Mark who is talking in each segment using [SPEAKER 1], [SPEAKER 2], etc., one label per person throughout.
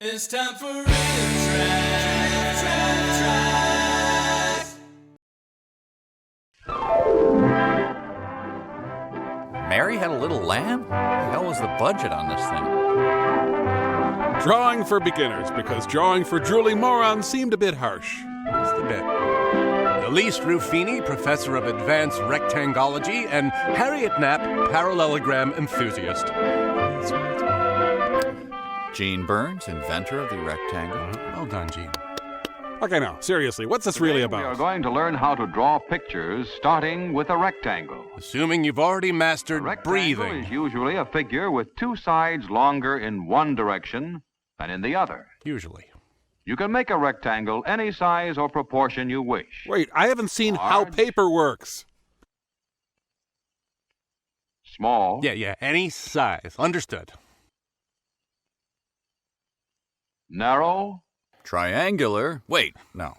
[SPEAKER 1] It's time for RiffTrax.
[SPEAKER 2] Mary had a little lamb? What the hell was the budget on this thing?
[SPEAKER 3] Drawing for beginners, because drawing for drooling morons seemed a bit harsh.
[SPEAKER 4] Just a bit. Elise Ruffini, professor of advanced rectangology, and Harriet Knapp, parallelogram enthusiast.
[SPEAKER 2] Gene Burns, inventor of the rectangle.
[SPEAKER 4] Well done, Gene.
[SPEAKER 3] Okay, now, seriously, what's this really
[SPEAKER 5] We are
[SPEAKER 3] about?
[SPEAKER 5] going to learn how to draw pictures starting with a rectangle.
[SPEAKER 4] Assuming you've already
[SPEAKER 5] A
[SPEAKER 4] mastered
[SPEAKER 5] rectangle
[SPEAKER 4] breathing.
[SPEAKER 5] is usually a figure with two sides longer in one direction than in the other.
[SPEAKER 4] Usually.
[SPEAKER 5] You can make a rectangle any size or proportion you wish.
[SPEAKER 3] Wait, I haven't seen how
[SPEAKER 5] Large.
[SPEAKER 3] paper works.
[SPEAKER 5] Small.
[SPEAKER 4] Yeah, any size. Understood.
[SPEAKER 5] Narrow.
[SPEAKER 2] Triangular. Wait, no.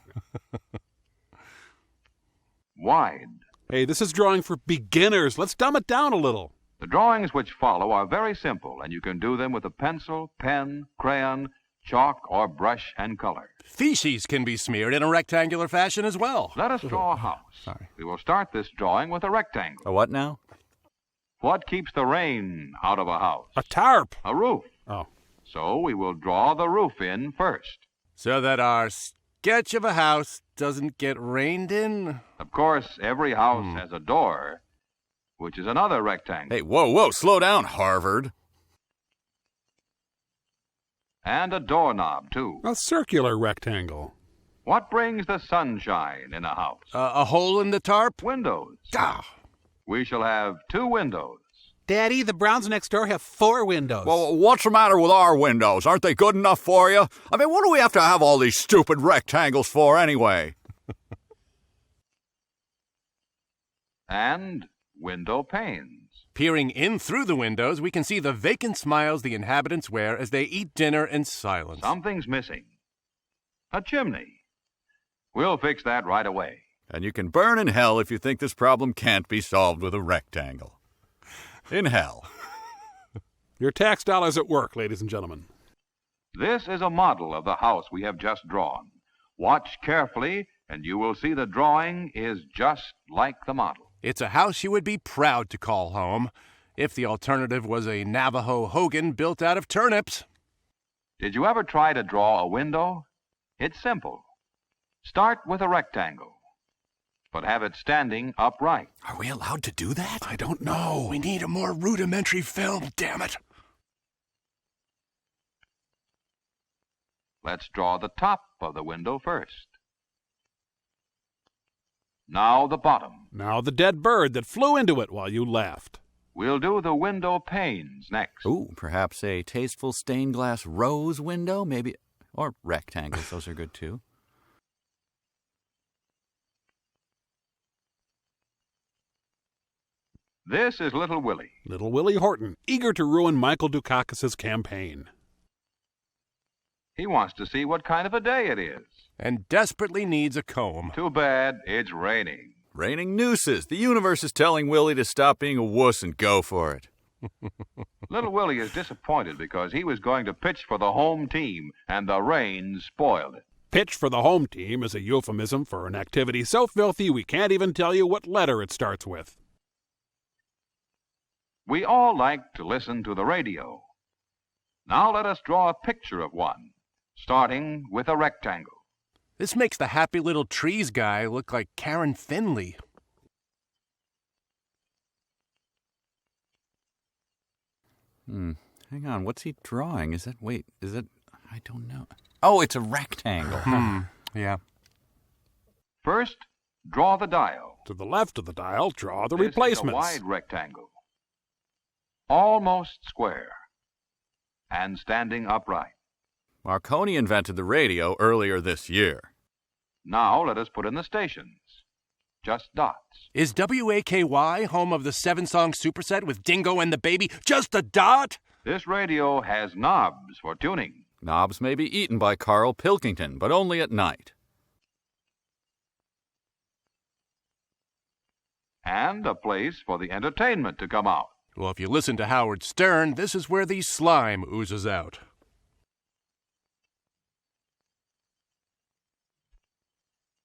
[SPEAKER 5] Wide.
[SPEAKER 3] Hey, this is drawing for beginners. Let's dumb it down a little.
[SPEAKER 5] The drawings which follow are very simple, and you can do them with a pencil, pen, crayon, chalk, or brush and color.
[SPEAKER 4] Feces can be smeared in a rectangular fashion as well.
[SPEAKER 5] Let us draw a house.
[SPEAKER 4] Sorry.
[SPEAKER 5] We will start this drawing with a rectangle.
[SPEAKER 2] A what now?
[SPEAKER 5] What keeps the rain out of a house?
[SPEAKER 3] A tarp.
[SPEAKER 5] A roof.
[SPEAKER 3] Oh.
[SPEAKER 5] So we will draw the roof in first.
[SPEAKER 4] So that our sketch of a house doesn't get rained in.
[SPEAKER 5] Of course, every house has a door, which is another rectangle,
[SPEAKER 2] Hey, whoa, slow down, Harvard.
[SPEAKER 5] and a doorknob, too.
[SPEAKER 3] A circular rectangle.
[SPEAKER 5] What brings the sunshine in a house?
[SPEAKER 4] A hole in the tarp?
[SPEAKER 5] Windows.
[SPEAKER 4] Ah.
[SPEAKER 5] We shall have 2 windows.
[SPEAKER 3] Daddy, the Browns next door have 4 windows.
[SPEAKER 2] Well, what's the matter with our windows? Aren't they good enough for you? I mean, what do we have to have all these stupid rectangles for anyway?
[SPEAKER 5] And window panes.
[SPEAKER 4] Peering in through the windows, we can see the vacant smiles the inhabitants wear as they eat dinner in silence.
[SPEAKER 5] Something's missing. A chimney. We'll fix that right away.
[SPEAKER 2] And you can burn in hell if you think this problem can't be solved with a rectangle. In hell.
[SPEAKER 3] Your tax dollars at work, ladies and gentlemen.
[SPEAKER 5] This is a model of the house we have just drawn. Watch carefully, and you will see the drawing is just like the model.
[SPEAKER 4] It's a house you would be proud to call home, if the alternative was a Navajo hogan built out of turnips.
[SPEAKER 5] Did you ever try to draw a window? It's simple. Start with a rectangle, but have it standing upright.
[SPEAKER 2] Are we allowed to do that?
[SPEAKER 3] I don't know.
[SPEAKER 4] We need a more rudimentary film, damn it.
[SPEAKER 5] Let's draw the top of the window first. Now the bottom.
[SPEAKER 3] Now the dead bird that flew into it while you laughed.
[SPEAKER 5] We'll do the window panes next.
[SPEAKER 2] Ooh, perhaps a tasteful stained glass rose window, maybe, or rectangles. Those are good too.
[SPEAKER 5] This is Little Willie.
[SPEAKER 3] Little Willie Horton, eager to ruin Michael Dukakis's campaign.
[SPEAKER 5] He wants to see what kind of a day it is.
[SPEAKER 4] And desperately needs a comb.
[SPEAKER 5] Too bad it's raining.
[SPEAKER 2] Raining nooses. The universe is telling Willie to stop being a wuss and go for it.
[SPEAKER 5] Little Willie is disappointed because he was going to pitch for the home team, and the rain spoiled it.
[SPEAKER 3] Pitch for the home team is a euphemism for an activity so filthy we can't even tell you what letter it starts with.
[SPEAKER 5] We all like to listen to the radio. Now let us draw a picture of one, starting with a rectangle.
[SPEAKER 4] This makes the happy little trees guy look like Karen Finley.
[SPEAKER 2] Hang on, what's he drawing? Is it, I don't know. Oh, it's a rectangle.
[SPEAKER 4] Yeah.
[SPEAKER 5] First, draw the dial.
[SPEAKER 3] To the left of the dial, draw the
[SPEAKER 5] This
[SPEAKER 3] replacements.
[SPEAKER 5] is a wide rectangle, almost square, and standing upright.
[SPEAKER 2] Marconi invented the radio earlier this year.
[SPEAKER 5] Now let us put in the stations. Just dots.
[SPEAKER 4] Is WAKY home of the 7-song superset with Dingo and the Baby just a dot?
[SPEAKER 5] This radio has knobs for tuning.
[SPEAKER 2] Knobs may be eaten by Carl Pilkington, but only at night.
[SPEAKER 5] And a place for the entertainment to come out.
[SPEAKER 4] Well, if you listen to Howard Stern, this is where the slime oozes out.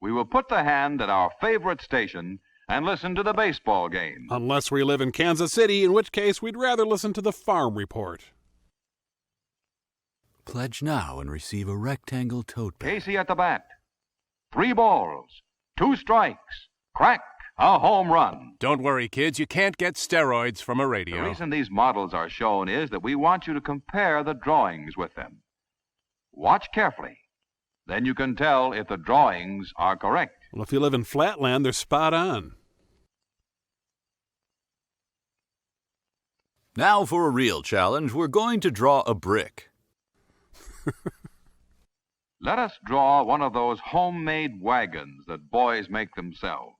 [SPEAKER 5] We will put the hand at our favorite station and listen to the baseball game.
[SPEAKER 3] Unless we live in Kansas City, in which case we'd rather listen to the Farm Report.
[SPEAKER 2] Pledge now and receive a rectangle tote bag.
[SPEAKER 5] Casey at the bat. 3 balls, 2 strikes. Crack, a home run.
[SPEAKER 4] Don't worry, kids. You can't get steroids from a
[SPEAKER 5] The
[SPEAKER 4] radio.
[SPEAKER 5] reason these models are shown is that we want you to compare the drawings with them. Watch carefully. Then you can tell if the drawings are correct.
[SPEAKER 3] Well, if you live in Flatland, they're spot on.
[SPEAKER 2] Now for a real challenge, we're going to draw a brick.
[SPEAKER 5] Let us draw one of those homemade wagons that boys make themselves.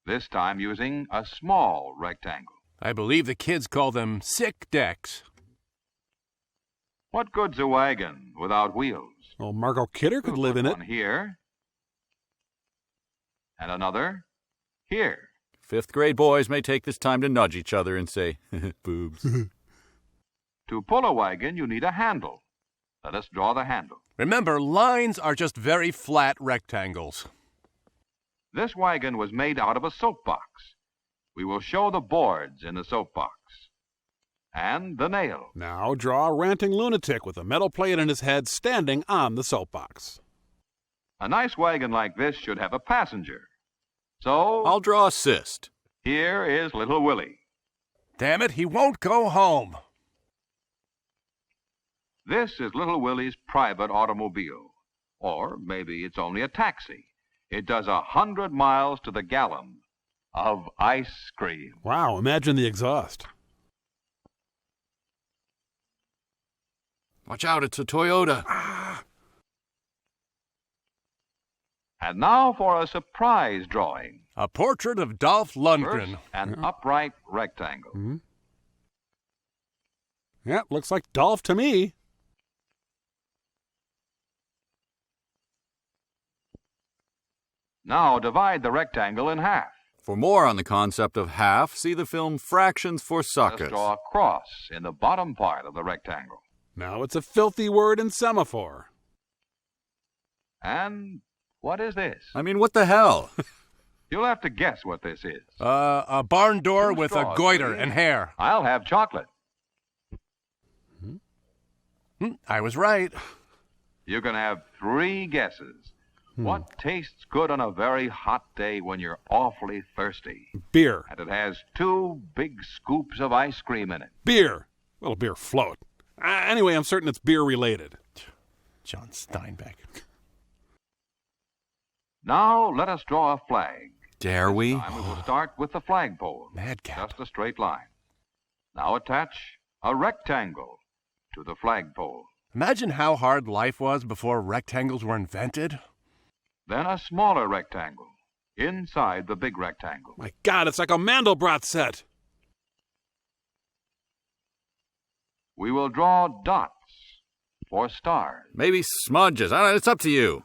[SPEAKER 5] This time using a small rectangle.
[SPEAKER 4] I believe the kids call them sick decks.
[SPEAKER 5] What good's a wagon without wheels?
[SPEAKER 3] Well, Margot Kidder could
[SPEAKER 5] We'll
[SPEAKER 3] live
[SPEAKER 5] put
[SPEAKER 3] in it.
[SPEAKER 5] one here. And another here.
[SPEAKER 2] 5th grade boys may take this time to nudge each other and say, boobs.
[SPEAKER 5] To pull a wagon, you need a handle. Let us draw the handle.
[SPEAKER 4] Remember, lines are just very flat rectangles.
[SPEAKER 5] This wagon was made out of a soapbox. We will show the boards in the soapbox. And the nail.
[SPEAKER 3] Now draw a ranting lunatic with a metal plate in his head standing on the soapbox.
[SPEAKER 5] A nice wagon like this should have a passenger. So,
[SPEAKER 2] I'll draw a cyst.
[SPEAKER 5] here is little Willie.
[SPEAKER 4] Damn it, he won't go home.
[SPEAKER 5] This is little Willie's private automobile. Or maybe it's only a taxi. It does 100 miles to the gallon of ice cream.
[SPEAKER 3] Wow, imagine the exhaust.
[SPEAKER 2] Watch out, it's a Toyota.
[SPEAKER 5] And now for a surprise drawing.
[SPEAKER 4] A portrait of Dolph Lundgren.
[SPEAKER 5] First, an upright rectangle.
[SPEAKER 3] Mm-hmm. Yeah, looks like Dolph to me.
[SPEAKER 5] Now divide the rectangle in half.
[SPEAKER 2] For more on the concept of half, see the film Fractions for
[SPEAKER 5] Let's
[SPEAKER 2] Suckers.
[SPEAKER 5] draw a cross in the bottom part of the rectangle.
[SPEAKER 3] Now it's a filthy word in semaphore.
[SPEAKER 5] And what is this?
[SPEAKER 2] I mean, what the hell?
[SPEAKER 5] You'll have to guess what this is.
[SPEAKER 4] A barn door
[SPEAKER 5] 2
[SPEAKER 4] with a
[SPEAKER 5] straws,
[SPEAKER 4] goiter
[SPEAKER 5] please.
[SPEAKER 4] and hair.
[SPEAKER 5] I'll have chocolate.
[SPEAKER 4] I was right.
[SPEAKER 5] You can have 3 guesses. What tastes good on a very hot day when you're awfully thirsty?
[SPEAKER 3] Beer.
[SPEAKER 5] And it has 2 big scoops of ice cream in it.
[SPEAKER 3] Beer. Well, beer float. Anyway, I'm certain it's beer related.
[SPEAKER 4] John Steinbeck.
[SPEAKER 5] Now let us draw a flag.
[SPEAKER 2] Dare we?
[SPEAKER 5] This time we will start with the flagpole.
[SPEAKER 4] Madcap.
[SPEAKER 5] Just a straight line. Now attach a rectangle to the flagpole.
[SPEAKER 4] Imagine how hard life was before rectangles were invented.
[SPEAKER 5] Then a smaller rectangle inside the big rectangle.
[SPEAKER 3] My God, it's like a Mandelbrot set.
[SPEAKER 5] We will draw dots for stars.
[SPEAKER 2] Maybe smudges. I don't know, it's up to you.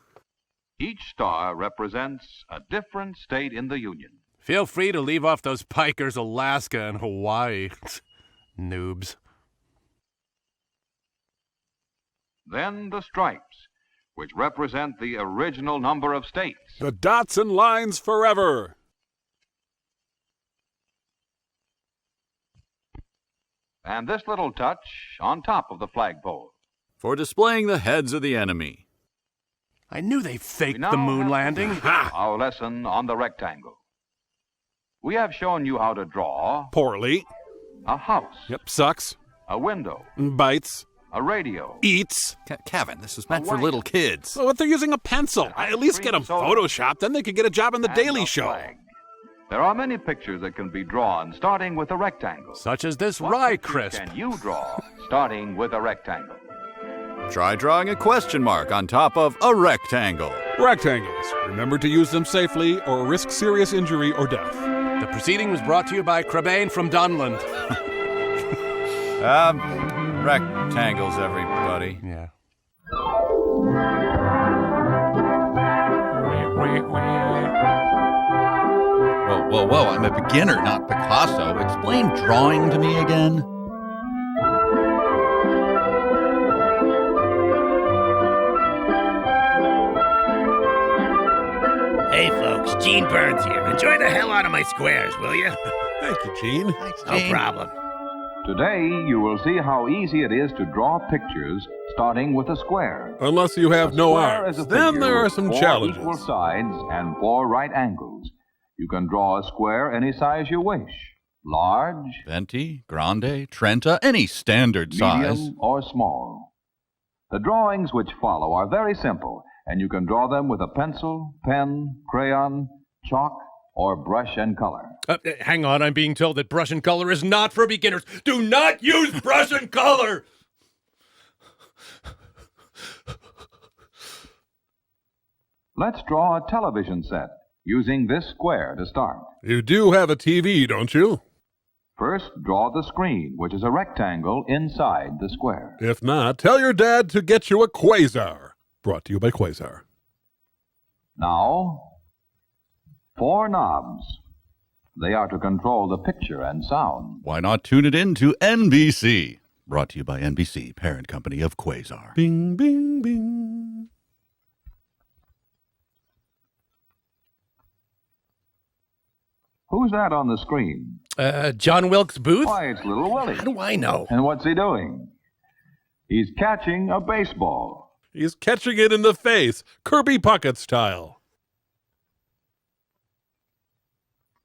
[SPEAKER 5] Each star represents a different state in the Union.
[SPEAKER 4] Feel free to leave off those pikers, Alaska and Hawaii. Noobs.
[SPEAKER 5] Then the stripes, which represent the original number of states.
[SPEAKER 3] The dots and lines forever.
[SPEAKER 5] And this little touch on top of the flagpole.
[SPEAKER 2] For displaying the heads of the enemy.
[SPEAKER 4] I knew they
[SPEAKER 5] We
[SPEAKER 4] faked
[SPEAKER 5] now
[SPEAKER 4] the moon
[SPEAKER 5] have
[SPEAKER 4] landing.
[SPEAKER 5] our lesson on the rectangle. We have shown you how to draw
[SPEAKER 3] Poorly.
[SPEAKER 5] a house,
[SPEAKER 3] Yep, sucks.
[SPEAKER 5] a window,
[SPEAKER 3] Bites.
[SPEAKER 5] a radio,
[SPEAKER 3] Eats.
[SPEAKER 2] Kevin, this was meant for
[SPEAKER 5] wagon.
[SPEAKER 2] little kids.
[SPEAKER 3] So if they're using a pencil, at least get them
[SPEAKER 5] soda.
[SPEAKER 3] photoshopped, then they could get a job on The
[SPEAKER 5] and
[SPEAKER 3] Daily
[SPEAKER 5] a
[SPEAKER 3] Show.
[SPEAKER 5] flag. There are many pictures that can be drawn starting with a rectangle.
[SPEAKER 4] Such as this
[SPEAKER 5] What
[SPEAKER 4] rye
[SPEAKER 5] pictures
[SPEAKER 4] crisp.
[SPEAKER 5] can you draw starting with a rectangle?
[SPEAKER 2] Try drawing a question mark on top of a rectangle.
[SPEAKER 3] Rectangles. Remember to use them safely or risk serious injury or death.
[SPEAKER 4] The proceeding was brought to you by Crabane from Dunland.
[SPEAKER 2] Rectangles, everybody.
[SPEAKER 4] Yeah.
[SPEAKER 6] Whoa, I'm a beginner, not Picasso. Explain drawing to me again.
[SPEAKER 7] Hey, folks, Gene Burns here. Enjoy the hell out of my squares, will you?
[SPEAKER 3] Thank you, Gene.
[SPEAKER 6] Thanks,
[SPEAKER 7] No
[SPEAKER 6] Gene.
[SPEAKER 7] problem.
[SPEAKER 5] Today, you will see how easy it is to draw pictures starting with a square.
[SPEAKER 3] Unless you have
[SPEAKER 5] A
[SPEAKER 3] no
[SPEAKER 5] square
[SPEAKER 3] arms.
[SPEAKER 5] is a
[SPEAKER 3] Then
[SPEAKER 5] figure
[SPEAKER 3] there are
[SPEAKER 5] with
[SPEAKER 3] some
[SPEAKER 5] 4
[SPEAKER 3] challenges.
[SPEAKER 5] equal sides and 4 right angles. You can draw a square any size you wish. Large,
[SPEAKER 6] Venti, Grande, Trenta, any standard size.
[SPEAKER 5] medium, or small. The drawings which follow are very simple, and you can draw them with a pencil, pen, crayon, chalk, or brush and color.
[SPEAKER 8] Hang on, I'm being told that brush and color is not for beginners. Do not use brush and color!
[SPEAKER 5] Let's draw a television set using this square to start.
[SPEAKER 3] You do have a TV, don't you?
[SPEAKER 5] First, draw the screen, which is a rectangle inside the square.
[SPEAKER 3] If not, tell your dad to get you a quasar. Brought to you by Quasar.
[SPEAKER 5] Now, 4 knobs. They are to control the picture and sound.
[SPEAKER 6] Why not tune it in to NBC? Brought to you by NBC, parent company of Quasar.
[SPEAKER 3] Bing, bing, bing.
[SPEAKER 5] Who's that on the screen?
[SPEAKER 8] John Wilkes Booth?
[SPEAKER 5] Why, it's little Willie.
[SPEAKER 7] How do I know?
[SPEAKER 5] And what's he doing? He's catching a baseball.
[SPEAKER 3] He's catching it in the face, Kirby Puckett style.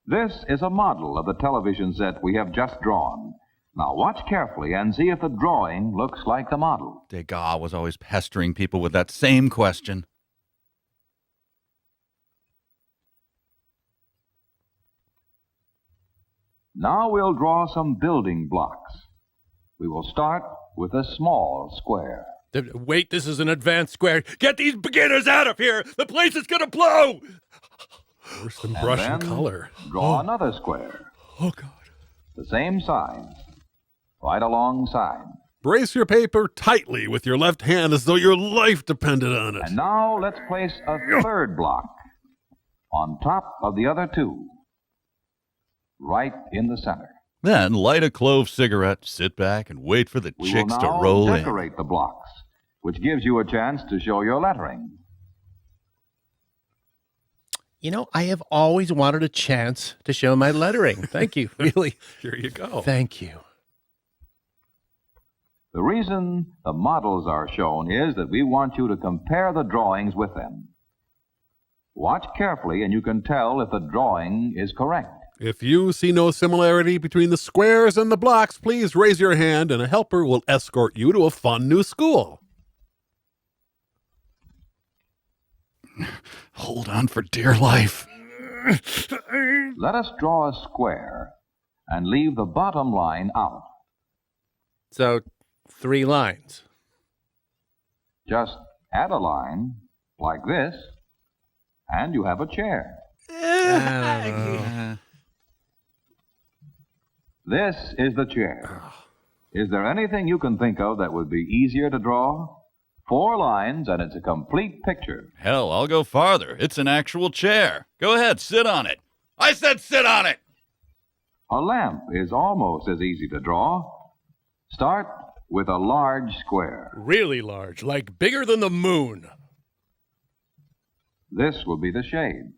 [SPEAKER 5] This is a model of the television set we have just drawn. Now watch carefully and see if the drawing looks like the model.
[SPEAKER 6] Degas was always pestering people with that same question.
[SPEAKER 5] Now we'll draw some building blocks. We will start with a small square.
[SPEAKER 8] Wait, this is an advanced square. Get these beginners out of here! The place is gonna blow!
[SPEAKER 3] Worse than brush and
[SPEAKER 5] then
[SPEAKER 3] color.
[SPEAKER 5] Draw another square.
[SPEAKER 3] Oh, God.
[SPEAKER 5] The same size. Right alongside.
[SPEAKER 3] Brace your paper tightly with your left hand as though your life depended on it.
[SPEAKER 5] And now let's place a third block on top of the other 2. Right in the center.
[SPEAKER 6] Then light a clove cigarette, sit back, and wait for the
[SPEAKER 5] We
[SPEAKER 6] chicks
[SPEAKER 5] will
[SPEAKER 6] to
[SPEAKER 5] now
[SPEAKER 6] roll
[SPEAKER 5] decorate the blocks, which gives you a chance to show your lettering.
[SPEAKER 8] You know, I have always wanted a chance to show my lettering. Thank you, really.
[SPEAKER 3] Here you go.
[SPEAKER 8] Thank you.
[SPEAKER 5] The reason the models are shown is that we want you to compare the drawings with them. Watch carefully and you can tell if the drawing is correct.
[SPEAKER 3] If you see no similarity between the squares and the blocks, please raise your hand and a helper will escort you to a fun new school.
[SPEAKER 6] Hold on for dear life.
[SPEAKER 5] Let us draw a square and leave the bottom line out.
[SPEAKER 8] So, 3 lines.
[SPEAKER 5] Just add a line like this, and you have a chair. This is the chair. Is there anything you can think of that would be easier to draw? 4 lines, and it's a complete picture.
[SPEAKER 6] Hell, I'll go farther. It's an actual chair. Go ahead, sit on it. I said sit on it!
[SPEAKER 5] A lamp is almost as easy to draw. Start with a large square.
[SPEAKER 8] Really large, like bigger than the moon.
[SPEAKER 5] This will be the shade.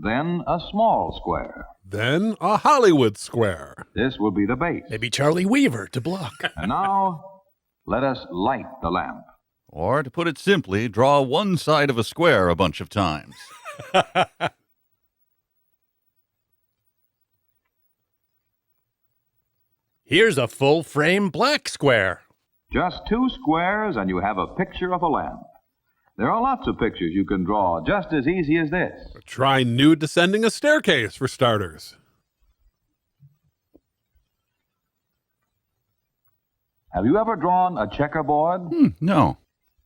[SPEAKER 5] Then a small square.
[SPEAKER 3] Then a Hollywood square.
[SPEAKER 5] This will be the base.
[SPEAKER 8] Maybe Charlie Weaver to block.
[SPEAKER 5] And now, let us light the lamp.
[SPEAKER 6] Or, to put it simply, draw one side of a square a bunch of times.
[SPEAKER 8] Here's a full-frame black square.
[SPEAKER 5] Just 2 squares and you have a picture of a lamp. There are lots of pictures you can draw just as easy as this.
[SPEAKER 3] Try nude descending a staircase for starters.
[SPEAKER 5] Have you ever drawn a checkerboard?
[SPEAKER 6] No.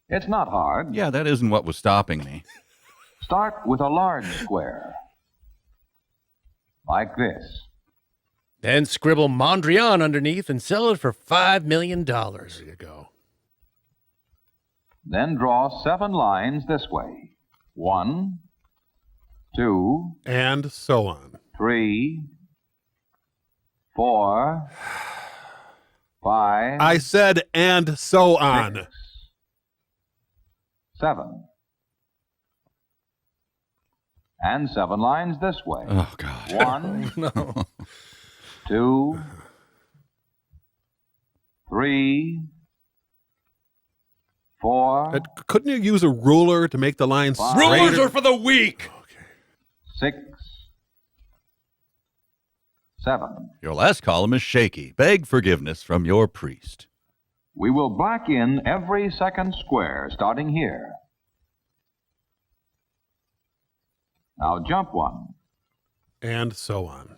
[SPEAKER 5] It's not hard.
[SPEAKER 6] Yeah, that isn't what was stopping me.
[SPEAKER 5] Start with a large square. Like this.
[SPEAKER 8] Then scribble Mondrian underneath and sell it for $5 million.
[SPEAKER 3] There you go.
[SPEAKER 5] Then draw 7 lines this way. 1, 2,
[SPEAKER 3] And so on.
[SPEAKER 5] 3, 4, 5.
[SPEAKER 3] I said and so on.
[SPEAKER 5] 6, 7. And 7 lines this way.
[SPEAKER 6] Oh, God.
[SPEAKER 5] 1,
[SPEAKER 8] No.
[SPEAKER 5] 2, 3, 4,
[SPEAKER 3] Couldn't you use a ruler to make the lines
[SPEAKER 8] Rulers
[SPEAKER 3] straighter?
[SPEAKER 8] are for the weak.
[SPEAKER 5] 6, 7.
[SPEAKER 6] Your last column is shaky. Beg forgiveness from your priest.
[SPEAKER 5] We will black in every second square starting here. Now jump 1.
[SPEAKER 3] And so on.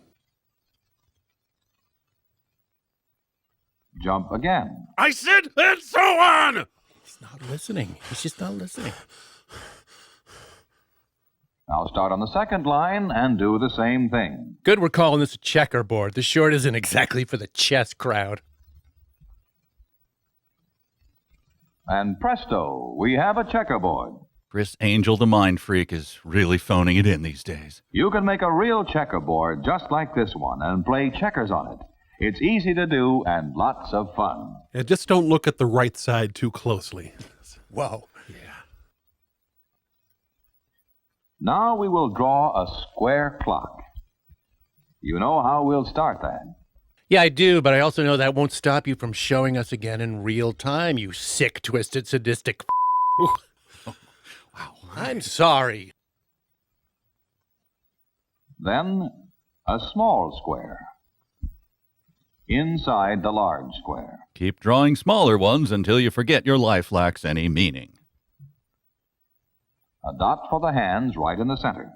[SPEAKER 5] Jump again.
[SPEAKER 3] I said, and so on!
[SPEAKER 8] He's not listening. He's just not listening.
[SPEAKER 5] Now start on the second line and do the same thing.
[SPEAKER 8] Good we're calling this a checkerboard. This short isn't exactly for the chess crowd.
[SPEAKER 5] And presto, we have a checkerboard.
[SPEAKER 6] Chris Angel, the mind freak, is really phoning it in these days.
[SPEAKER 5] You can make a real checkerboard just like this one and play checkers on it. It's easy to do and lots of fun.
[SPEAKER 3] Yeah, just don't look at the right side too closely.
[SPEAKER 8] Whoa.
[SPEAKER 5] Now we will draw a square clock. You know how we'll start that.
[SPEAKER 8] Yeah, I do, but I also know that won't stop you from showing us again in real time, you sick, twisted, sadistic Wow. I'm sorry.
[SPEAKER 5] Then a small square inside the large square.
[SPEAKER 6] Keep drawing smaller ones until you forget your life lacks any meaning.
[SPEAKER 5] A dot for the hands right in the center.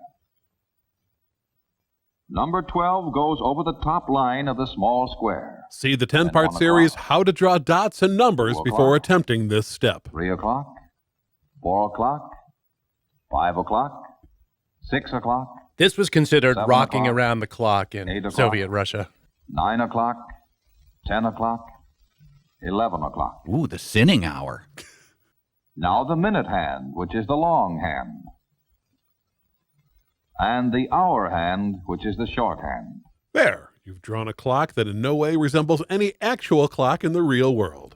[SPEAKER 5] Number 12 goes over the top line of the small square.
[SPEAKER 3] See the
[SPEAKER 5] And
[SPEAKER 3] 10-part
[SPEAKER 5] 1
[SPEAKER 3] series,
[SPEAKER 5] o'clock.
[SPEAKER 3] How to Draw Dots and Numbers
[SPEAKER 5] 2
[SPEAKER 3] before
[SPEAKER 5] o'clock.
[SPEAKER 3] attempting this step.
[SPEAKER 5] 3 o'clock, 4 o'clock, 5 o'clock, 6 o'clock,
[SPEAKER 8] This was considered
[SPEAKER 5] 7
[SPEAKER 8] rocking
[SPEAKER 5] o'clock,
[SPEAKER 8] around the clock
[SPEAKER 5] 8
[SPEAKER 8] in
[SPEAKER 5] o'clock.
[SPEAKER 8] Soviet Russia.
[SPEAKER 5] 9 o'clock, 10 o'clock, 11 o'clock.
[SPEAKER 6] Ooh, the sinning hour.
[SPEAKER 5] Now the minute hand, which is the long hand. And the hour hand, which is the short hand.
[SPEAKER 3] There, you've drawn a clock that in no way resembles any actual clock in the real world.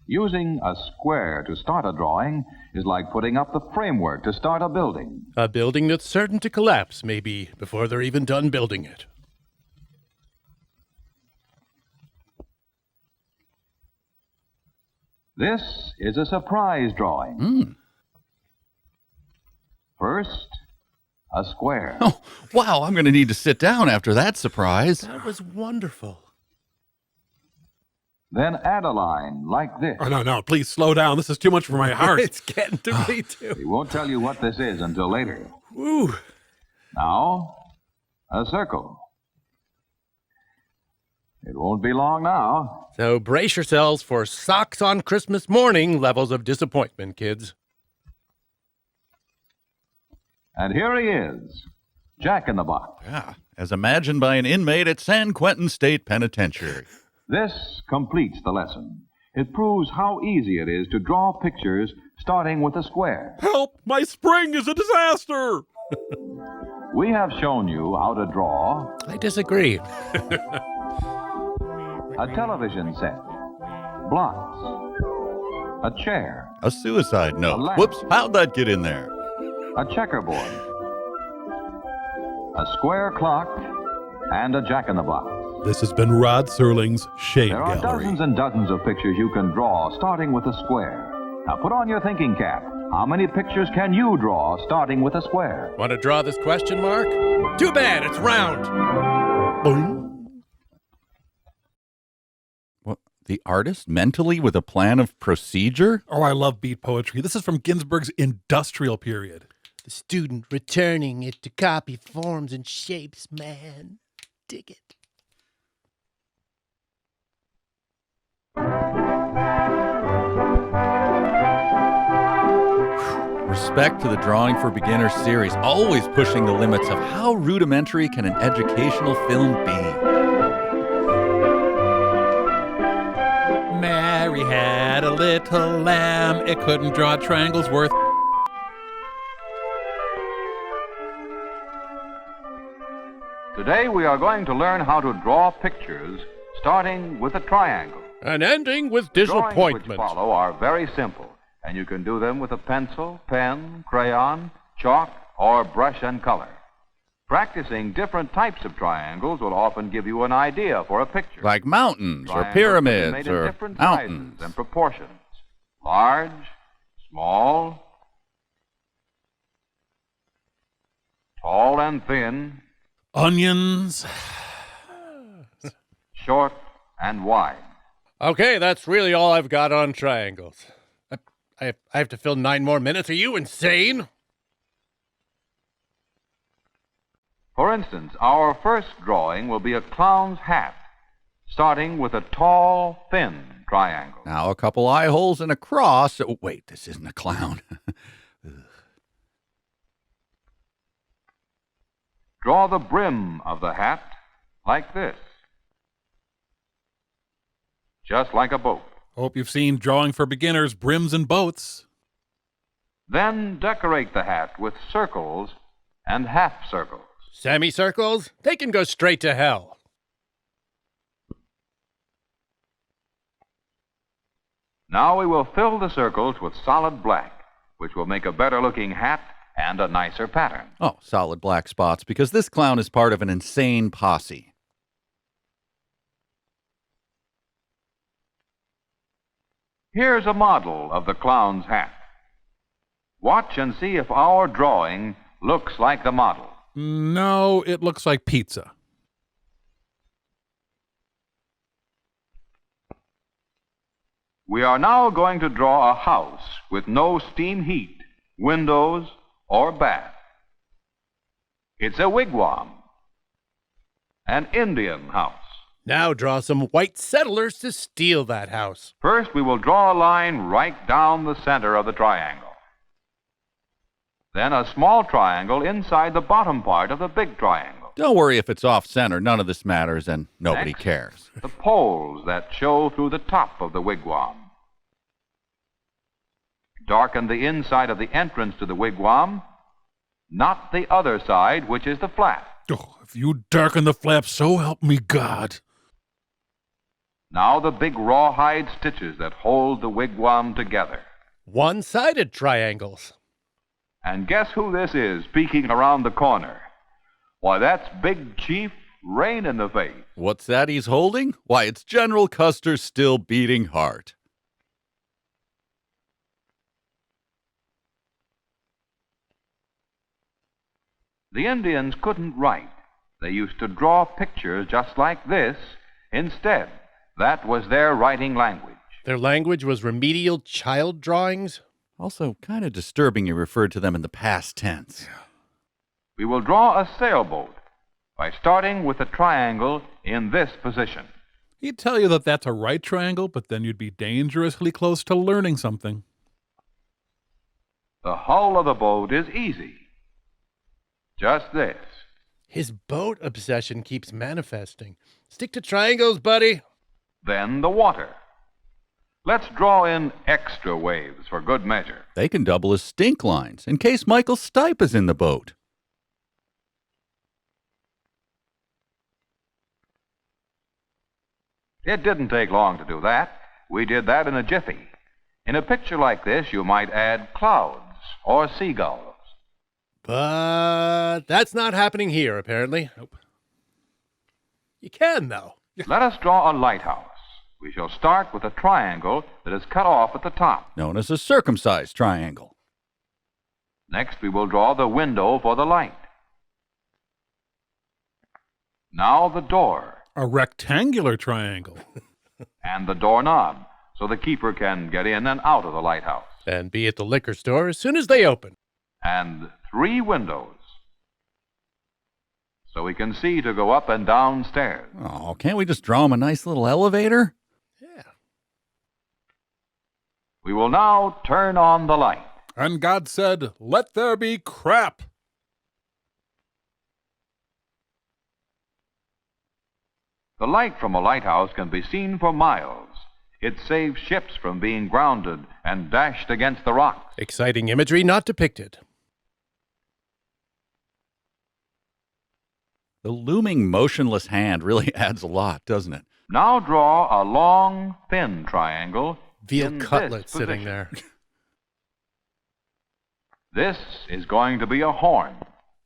[SPEAKER 5] Using a square to start a drawing is like putting up the framework to start a building.
[SPEAKER 8] A building that's certain to collapse, maybe before they're even done building it.
[SPEAKER 5] This is a surprise drawing. First, a square.
[SPEAKER 6] Oh, wow, I'm going to need to sit down after that surprise.
[SPEAKER 8] That was wonderful.
[SPEAKER 5] Then add a line like this.
[SPEAKER 3] Oh, no, please slow down. This is too much for my heart.
[SPEAKER 8] It's getting to me, too.
[SPEAKER 5] We won't tell you what this is until later.
[SPEAKER 8] Woo.
[SPEAKER 5] Now, a circle. It won't be long now.
[SPEAKER 8] So brace yourselves for socks on Christmas morning levels of disappointment, kids.
[SPEAKER 5] And here he is, Jack in the Box.
[SPEAKER 6] Yeah, as imagined by an inmate at San Quentin State Penitentiary.
[SPEAKER 5] This completes the lesson. It proves how easy it is to draw pictures starting with a square.
[SPEAKER 3] Help! My spring is a disaster!
[SPEAKER 5] We have shown you how to draw
[SPEAKER 8] I disagree.
[SPEAKER 5] a television set, blocks, a chair,
[SPEAKER 6] A suicide note.
[SPEAKER 5] A lamp.
[SPEAKER 6] Whoops, how'd that get in there?
[SPEAKER 5] a checkerboard, a square clock, and a jack-in-the-box.
[SPEAKER 3] This has been Rod Serling's Shade
[SPEAKER 5] There are
[SPEAKER 3] Gallery.
[SPEAKER 5] dozens and dozens of pictures you can draw starting with a square. Now put on your thinking cap. How many pictures can you draw starting with a square?
[SPEAKER 8] Want to draw this question mark? Too bad, it's round.
[SPEAKER 3] Boing.
[SPEAKER 6] What? The artist mentally with a plan of procedure?
[SPEAKER 3] Oh, I love beat poetry. This is from Ginsberg's industrial period.
[SPEAKER 8] The student returning it to copy forms and shapes, man. Dig it.
[SPEAKER 6] Respect to the Drawing for Beginners series, always pushing the limits of how rudimentary can an educational film be.
[SPEAKER 3] Mary had a little lamb. It couldn't draw triangles worth.
[SPEAKER 5] Today we are going to learn how to draw pictures starting with a triangle.
[SPEAKER 8] And ending with
[SPEAKER 5] Drawings which
[SPEAKER 8] disappointment.
[SPEAKER 5] follow are very simple, and you can do them with a pencil, pen, crayon, chalk, or brush and color. Practicing different types of triangles will often give you an idea for a picture.
[SPEAKER 6] Like mountains or
[SPEAKER 5] Triangles can be
[SPEAKER 6] pyramids
[SPEAKER 5] made in
[SPEAKER 6] or
[SPEAKER 5] different sizes
[SPEAKER 6] mountains.
[SPEAKER 5] and proportions. Large, small, tall and thin,
[SPEAKER 3] Onions.
[SPEAKER 5] short and wide.
[SPEAKER 8] Okay, that's really all I've got on triangles. I have to fill 9 more minutes. Are you insane?
[SPEAKER 5] For instance, our first drawing will be a clown's hat, starting with a tall, thin triangle.
[SPEAKER 6] Now a couple eye holes and a cross. Oh, wait, this isn't a clown.
[SPEAKER 5] Draw the brim of the hat like this, just like a boat.
[SPEAKER 3] Hope you've seen Drawing for Beginners, Brims and Boats.
[SPEAKER 5] Then decorate the hat with circles and half circles.
[SPEAKER 8] Semicircles? They can go straight to hell.
[SPEAKER 5] Now we will fill the circles with solid black, which will make a better looking hat and a nicer pattern.
[SPEAKER 6] Oh, solid black spots, because this clown is part of an insane posse.
[SPEAKER 5] Here's a model of the clown's hat. Watch and see if our drawing looks like the model.
[SPEAKER 3] No, it looks like pizza.
[SPEAKER 5] We are now going to draw a house with no steam heat, windows, or bath. It's a wigwam, an Indian house.
[SPEAKER 8] Now draw some white settlers to steal that house.
[SPEAKER 5] First, we will draw a line right down the center of the triangle. Then a small triangle inside the bottom part of the big triangle.
[SPEAKER 6] Don't worry if it's off center. None of this matters, and nobody
[SPEAKER 5] Next,
[SPEAKER 6] cares.
[SPEAKER 5] The poles that show through the top of the wigwam. Darken the inside of the entrance to the wigwam, not the other side, which is the flap.
[SPEAKER 3] Oh, if you darken the flap, so help me God.
[SPEAKER 5] Now the big rawhide stitches that hold the wigwam together.
[SPEAKER 8] One-sided triangles.
[SPEAKER 5] And guess who this is peeking around the corner? Why, that's Big Chief Rain in the Face.
[SPEAKER 6] What's that he's holding? Why, it's General Custer's still beating heart.
[SPEAKER 5] The Indians couldn't write. They used to draw pictures just like this. Instead, that was their writing language.
[SPEAKER 8] Their language was remedial child drawings.
[SPEAKER 6] Also, kind of disturbing you referred to them in the past tense.
[SPEAKER 5] We will draw a sailboat by starting with a triangle in this position.
[SPEAKER 3] He'd tell you that that's a right triangle, but then you'd be dangerously close to learning something.
[SPEAKER 5] The hull of the boat is easy. Just this.
[SPEAKER 8] His boat obsession keeps manifesting. Stick to triangles, buddy.
[SPEAKER 5] Then the water. Let's draw in extra waves for good measure.
[SPEAKER 6] They can double as stink lines in case Michael Stipe is in the boat.
[SPEAKER 5] It didn't take long to do that. We did that in a jiffy. In a picture like this, you might add clouds or seagulls.
[SPEAKER 8] But that's not happening here, apparently.
[SPEAKER 3] Nope.
[SPEAKER 8] You can, though.
[SPEAKER 5] Let us draw a lighthouse. We shall start with a triangle that is cut off at the top.
[SPEAKER 6] Known as a circumcised triangle.
[SPEAKER 5] Next, we will draw the window for the light. Now the door
[SPEAKER 3] A rectangular triangle.
[SPEAKER 5] and the doorknob, so the keeper can get in and out of the lighthouse.
[SPEAKER 8] And be at the liquor store as soon as they open.
[SPEAKER 5] And 3 windows, so we can see to go up and down stairs.
[SPEAKER 6] Oh, can't we just draw him a nice little elevator?
[SPEAKER 8] Yeah.
[SPEAKER 5] We will now turn on the light.
[SPEAKER 3] And God said, "Let there be crap."
[SPEAKER 5] The light from a lighthouse can be seen for miles. It saves ships from being grounded and dashed against the rocks.
[SPEAKER 8] Exciting imagery not depicted.
[SPEAKER 6] The looming motionless hand really adds a lot, doesn't it?
[SPEAKER 5] Now draw a long, thin triangle
[SPEAKER 8] Veal
[SPEAKER 5] in
[SPEAKER 8] cutlet
[SPEAKER 5] this
[SPEAKER 8] sitting
[SPEAKER 5] position.
[SPEAKER 8] there.
[SPEAKER 5] This is going to be a horn.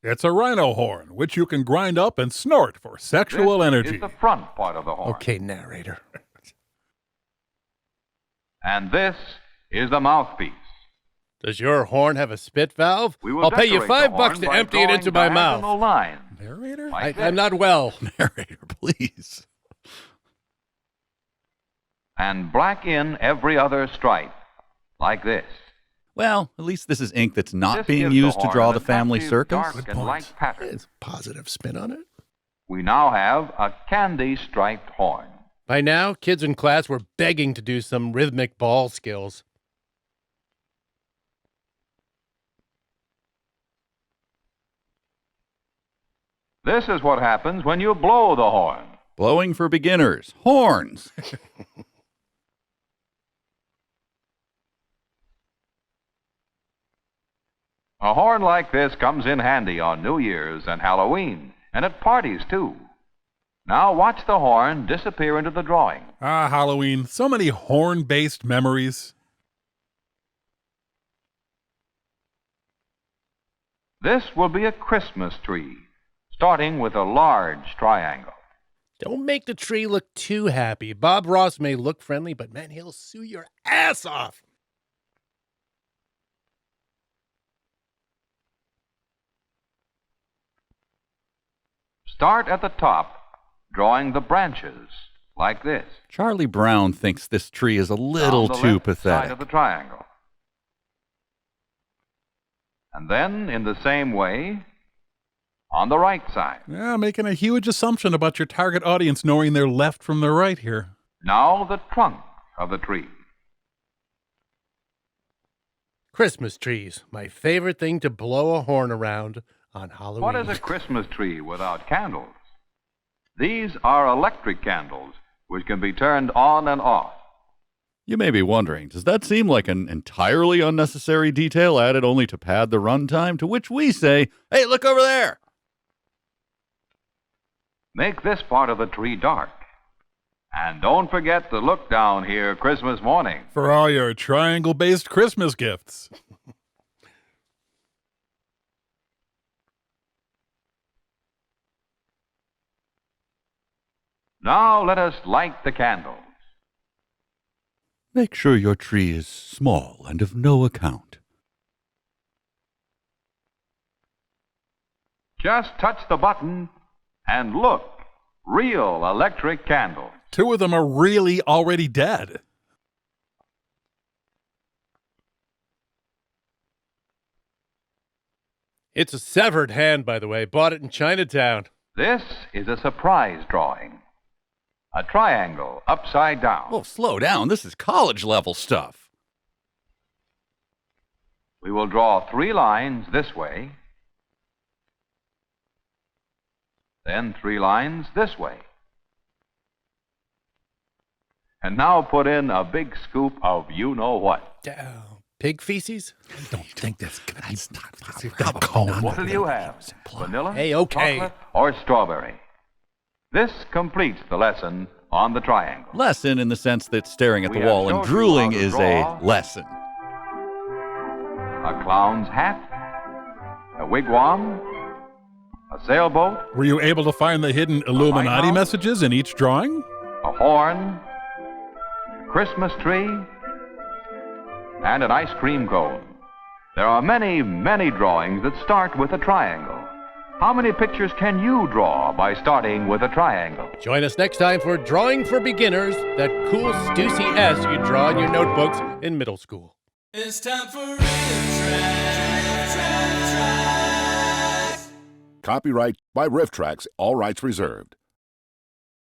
[SPEAKER 3] It's a rhino horn, which you can grind up and snort for sexual
[SPEAKER 5] This
[SPEAKER 3] energy.
[SPEAKER 5] is the front part of the horn.
[SPEAKER 8] Okay, narrator.
[SPEAKER 5] And this is the mouthpiece.
[SPEAKER 8] Does your horn have a spit valve?
[SPEAKER 5] We will
[SPEAKER 8] I'll pay you
[SPEAKER 5] decorate the
[SPEAKER 8] $5
[SPEAKER 5] horn
[SPEAKER 8] to
[SPEAKER 5] by
[SPEAKER 8] empty it
[SPEAKER 5] drawing
[SPEAKER 8] into my
[SPEAKER 5] diagonal
[SPEAKER 8] mouth.
[SPEAKER 5] lines
[SPEAKER 3] Narrator?
[SPEAKER 5] like
[SPEAKER 8] I'm
[SPEAKER 5] this.
[SPEAKER 8] not well.
[SPEAKER 6] Narrator, please.
[SPEAKER 5] And black in every other stripe, like this.
[SPEAKER 6] Well, at least this is ink that's not
[SPEAKER 5] This
[SPEAKER 6] being
[SPEAKER 5] gives
[SPEAKER 6] used
[SPEAKER 5] the
[SPEAKER 6] to
[SPEAKER 5] horn
[SPEAKER 6] draw
[SPEAKER 5] an
[SPEAKER 6] the family
[SPEAKER 5] attractive,
[SPEAKER 6] circus.
[SPEAKER 5] dark and light pattern.
[SPEAKER 8] It's a positive spin on it.
[SPEAKER 5] We now have a candy-striped horn.
[SPEAKER 8] By now, kids in class were begging to do some rhythmic ball skills.
[SPEAKER 5] This is what happens when you blow the horn.
[SPEAKER 6] Blowing for beginners. Horns.
[SPEAKER 5] A horn like this comes in handy on New Year's and Halloween, and at parties, too. Now watch the horn disappear into the drawing.
[SPEAKER 3] Ah, Halloween. So many horn-based memories.
[SPEAKER 5] This will be a Christmas tree, starting with a large triangle.
[SPEAKER 8] Don't make the tree look too happy. Bob Ross may look friendly, but man, he'll sue your ass off.
[SPEAKER 5] Start at the top, drawing the branches, like this.
[SPEAKER 6] Charlie Brown thinks this tree is a little
[SPEAKER 5] Down the
[SPEAKER 6] too
[SPEAKER 5] left side
[SPEAKER 6] pathetic.
[SPEAKER 5] of the triangle. And then, in the same way, on the right side.
[SPEAKER 3] Yeah, making a huge assumption about your target audience knowing their left from their right here.
[SPEAKER 5] Now the trunk of the tree.
[SPEAKER 8] Christmas trees, my favorite thing to blow a horn around on Halloween.
[SPEAKER 5] What is a Christmas tree without candles? These are electric candles, which can be turned on and off.
[SPEAKER 6] You may be wondering, does that seem like an entirely unnecessary detail added only to pad the runtime? To which we say, hey, look over there!
[SPEAKER 5] Make this part of the tree dark. And don't forget to look down here Christmas morning.
[SPEAKER 3] For all your triangle-based Christmas gifts.
[SPEAKER 5] Now let us light the candles.
[SPEAKER 6] Make sure your tree is small and of no account.
[SPEAKER 5] Just touch the button and look, real electric candles.
[SPEAKER 3] 2 of them are really already dead.
[SPEAKER 8] It's a severed hand, by the way. Bought it in Chinatown.
[SPEAKER 5] This is a surprise drawing. A triangle upside down.
[SPEAKER 6] Oh, slow down. This is college level stuff.
[SPEAKER 5] We will draw 3 lines this way, then 3 lines this way. And now put in a big scoop of you-know-what.
[SPEAKER 8] Pig feces?
[SPEAKER 3] I don't think that's
[SPEAKER 5] What do you have? Vanilla,
[SPEAKER 8] Hey, okay.
[SPEAKER 5] chocolate, or strawberry? This completes the lesson on the triangle.
[SPEAKER 6] Lesson in the sense that staring at
[SPEAKER 5] We
[SPEAKER 6] the
[SPEAKER 5] have
[SPEAKER 6] wall and
[SPEAKER 5] showed you
[SPEAKER 6] drooling
[SPEAKER 5] how to
[SPEAKER 6] is
[SPEAKER 5] draw.
[SPEAKER 6] a lesson.
[SPEAKER 5] A clown's hat, a wigwam, a sailboat,
[SPEAKER 3] Were you able to find the hidden Illuminati
[SPEAKER 5] lighthouse?
[SPEAKER 3] messages in each drawing?
[SPEAKER 5] a horn, a Christmas tree, and an ice cream cone. There are many, many drawings that start with a triangle. How many pictures can you draw by starting with a triangle?
[SPEAKER 8] Join us next time for Drawing for Beginners, that cool Stussy S you draw in your notebooks in middle school.
[SPEAKER 1] It's time for RiffTrax.
[SPEAKER 9] Copyright by RiffTrax, all rights reserved.